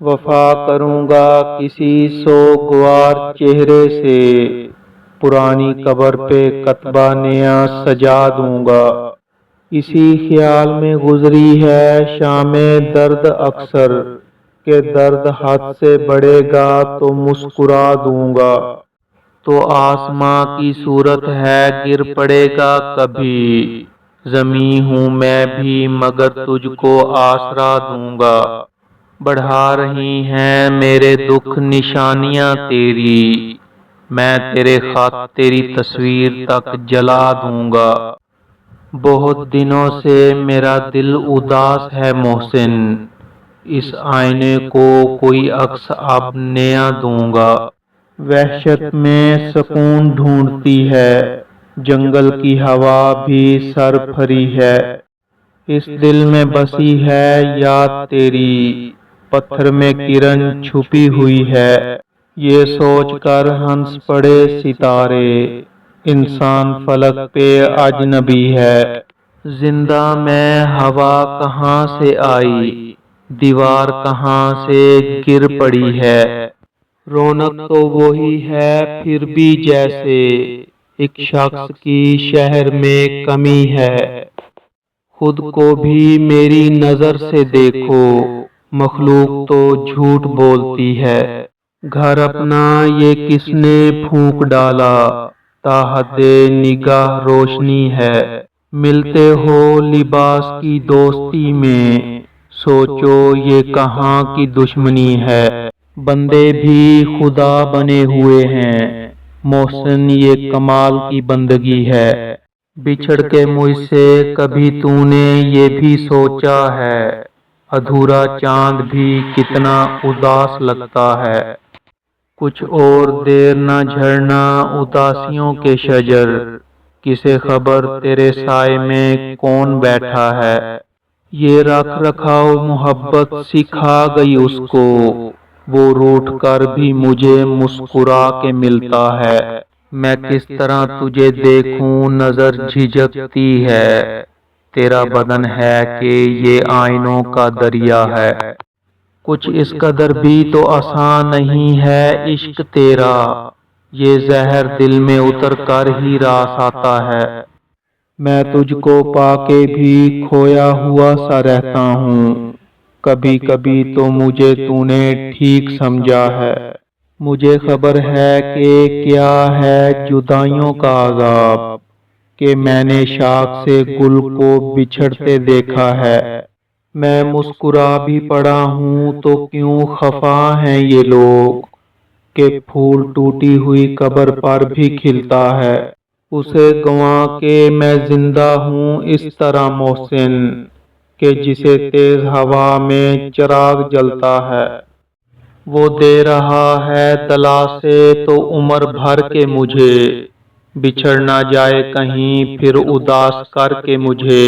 وفا کروں گا کسی سوگوار چہرے سے، پرانی قبر پہ کتبہ نیا سجا دوں گا۔ اسی خیال میں گزری ہے شام درد اکثر، کہ درد حد سے بڑھے گا تو مسکرا دوں گا۔ تو آسماں کی صورت ہے گر پڑے گا کبھی، زمیں ہوں میں بھی مگر تجھ کو آسرا دوں گا۔ بڑھا رہی ہیں میرے دکھ نشانیاں تیری، میں تیرے خط تیری تصویر تک جلا دوں گا۔ بہت دنوں سے میرا دل اداس ہے محسن، اس آئینے کو کوئی عکس اب نیا دوں گا۔ وحشت میں سکون ڈھونڈتی ہے، جنگل کی ہوا بھی سر پھری ہے۔ اس دل میں بسی ہے یاد تیری، پتھر میں کرن چھپی ہوئی ہے۔ یہ سوچ کر ہنس پڑے ستارے، انسان فلک پہ اجنبی ہے۔ زندہ میں ہوا کہاں سے آئی، دیوار کہاں سے گر پڑی ہے۔ رونق تو وہی ہے پھر بھی جیسے ایک شخص کی شہر میں کمی ہے۔ خود کو بھی میری نظر سے دیکھو، مخلوق تو جھوٹ بولتی ہے۔ گھر اپنا یہ کس نے پھونک ڈالا، تا حد نگاہ روشنی ہے۔ ملتے ہو لباس کی دوستی میں، سوچو یہ کہاں کی دشمنی ہے۔ بندے بھی خدا بنے ہوئے ہیں، محسن یہ کمال کی بندگی ہے۔ بچھڑ کے مجھ سے کبھی تو نے یہ بھی سوچا ہے، ادھورا چاند بھی کتنا اداس لگتا ہے۔ کچھ اور دیر نہ جھڑنا اداسیوں کے شجر، کسے خبر تیرے سائے میں کون بیٹھا ہے۔ یہ رکھ رکھاؤ محبت سکھا گئی اس کو، وہ روٹھ کر بھی مجھے مسکرا کے ملتا ہے۔ میں کس طرح تجھے دیکھوں نظر جھجکتی ہے، تیرا بدن ہے کہ یہ آئینوں کا دریا ہے۔ کچھ اس قدر بھی تو آسان نہیں ہے عشق تیرا، یہ زہر دل میں اتر کر ہی راس آتا ہے۔ میں تجھ کو پا کے بھی کھویا ہوا سا رہتا ہوں، کبھی کبھی تو مجھے تو نے ٹھیک سمجھا ہے۔ مجھے خبر ہے کہ کیا ہے جدائیوں کا عذاب، کہ میں نے شاخ سے گل کو بچھڑتے دیکھا ہے۔ میں مسکرا بھی پڑا ہوں تو کیوں خفا ہیں یہ لوگ، کہ پھول ٹوٹی ہوئی قبر پر بھی کھلتا ہے۔ اسے گنوا کے میں زندہ ہوں اس طرح محسن، کہ جسے تیز ہوا میں چراغ جلتا ہے۔ وہ دے رہا ہے دلا سے تو عمر بھر کے مجھے، بچھڑ نہ جائے کہیں پھر اداس کر کے مجھے۔